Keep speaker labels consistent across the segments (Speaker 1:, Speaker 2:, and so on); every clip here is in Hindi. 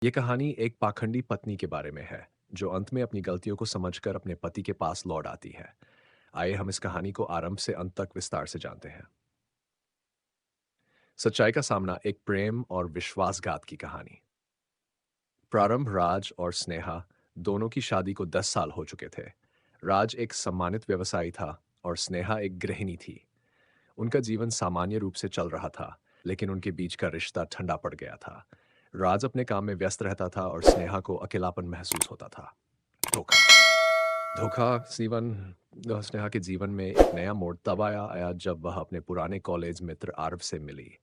Speaker 1: ये कहानी एक पाखंडी पत्नी के बारे में है, जो अंत में अपनी गलतियों को समझकर अपने पति के पास लौट आती है। आइए हम इस कहानी को आरंभ से अंत तक विस्तार से जानते हैं। सच्चाई का सामना एक प्रेम और विश्वासघात की कहानी। प्रारंभ राज और स्नेहा दोनों की शादी को 10 साल हो चुके थे। राज एक सम्मानित व्यवसायी था और स्नेहा एक गृहिणी थी। उनका जीवन सामान्य रूप से चल रहा था, लेकिन उनके बीच का रिश्ता ठंडा पड़ गया था। राज अपने काम में व्यस्त रहता था और स्नेहा को अकेलापन महसूस होता था। धोखा धोखा जीवन स्नेहा के जीवन में एक नया मोड़ तब आया जब वह अपने पुराने कॉलेज मित्र आरव से मिली।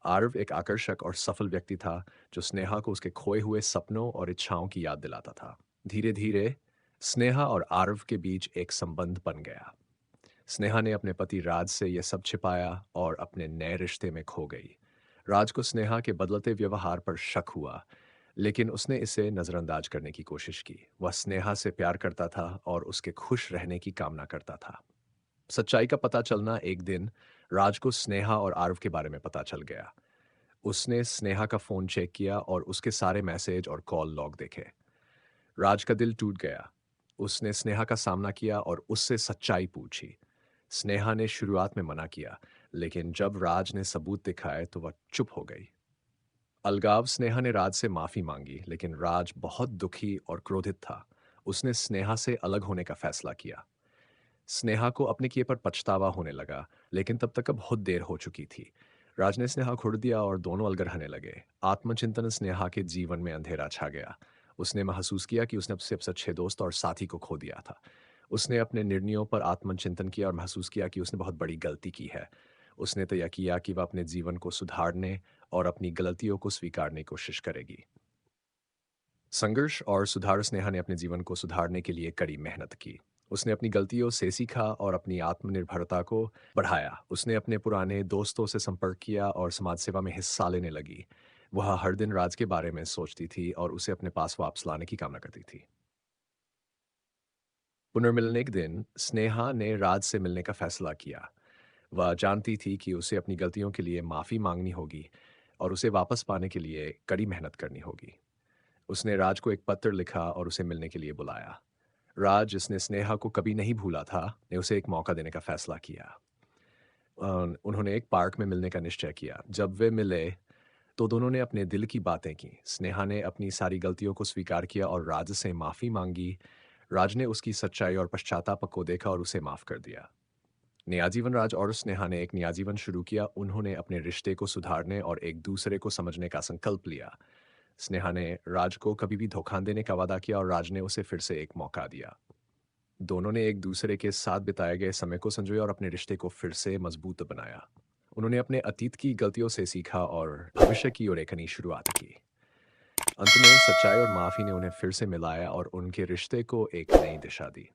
Speaker 1: आरव एक आकर्षक और सफल व्यक्ति था, जो स्नेहा को उसके खोए हुए सपनों और इच्छाओं की याद दिलाता था। धीरे धीरे स्नेहा और आरव के बीच एक संबंध बन गया। स्नेहा ने अपने पति राज से यह सब छिपाया और अपने नए रिश्ते में खो गई। राज को स्नेहा के बदलते व्यवहार पर शक हुआ, लेकिन उसने इसे नजरअंदाज करने की कोशिश की। वह स्नेहा से प्यार करता था और उसके खुश रहने की कामना करता था। सच्चाई का पता चलना एक दिन राज को स्नेहा और आरव के बारे में पता चल गया। उसने स्नेहा का फोन चेक किया और उसके सारे मैसेज और कॉल लॉग देखे। राज का दिल टूट गया। उसने स्नेहा का सामना किया और उससे सच्चाई पूछी। स्नेहा ने शुरुआत में मना किया, लेकिन जब राज ने सबूत दिखाए तो वह चुप हो गई। अलगाव स्नेहा ने राज से माफी मांगी, लेकिन राज बहुत दुखी और क्रोधित था। उसने स्नेहा से अलग होने का फैसला किया। स्नेहा को अपने किए पर पछतावा होने लगा, लेकिन तब तक अब बहुत देर हो चुकी थी। राज ने स्नेहा को छोड़ दिया और दोनों अलग रहने लगे। आत्मचिंतन स्नेहा के जीवन में अंधेरा छा गया। उसने महसूस किया कि उसने अपने सबसे अच्छे दोस्त और साथी को खो दिया था। उसने अपने निर्णयों पर आत्मचिंतन किया और महसूस किया कि उसने बहुत बड़ी गलती की है। उसने तय किया कि वह अपने जीवन को सुधारने और अपनी गलतियों को स्वीकारने की कोशिश करेगी। संघर्ष और सुधार स्नेहा ने अपने जीवन को सुधारने के लिए कड़ी मेहनत की। उसने अपनी गलतियों से सीखा और अपनी आत्मनिर्भरता को बढ़ाया। उसने अपने पुराने दोस्तों से संपर्क किया और समाज सेवा में हिस्सा लेने लगी। वह हर दिन राज के बारे में सोचती थी और उसे अपने पास वापस लाने की कामना करती थी। पुनर्मिलने के दिन स्नेहा ने राज से मिलने का फैसला किया। वह जानती थी कि उसे अपनी गलतियों के लिए माफ़ी मांगनी होगी और उसे वापस पाने के लिए कड़ी मेहनत करनी होगी। उसने राज को एक पत्र लिखा और उसे मिलने के लिए बुलाया। राज, जिसने स्नेहा को कभी नहीं भूला था, ने उसे एक मौका देने का फैसला किया। उन्होंने एक पार्क में मिलने का निश्चय किया। जब वे मिले तो दोनों ने अपने दिल की बातें की। स्नेहा ने अपनी सारी गलतियों को स्वीकार किया और राज से माफ़ी मांगी। राज ने उसकी सच्चाई और पश्चाताप को देखा और उसे माफ़ कर दिया। नया जीवन राज और स्नेहा ने एक नया जीवन शुरू किया। उन्होंने अपने रिश्ते को सुधारने और एक दूसरे को समझने का संकल्प लिया। स्नेहा ने राज को कभी भी धोखा देने का वादा किया और राज ने उसे फिर से एक मौका दिया। दोनों ने एक दूसरे के साथ बिताए गए समय को संजोया और अपने रिश्ते को फिर से मजबूत बनाया। उन्होंने अपने अतीत की गलतियों से सीखा और भविष्य की ओर एक नई शुरुआत की। अंत में सच्चाई और माफी ने उन्हें फिर से मिलाया और उनके रिश्ते को एक नई दिशा दी।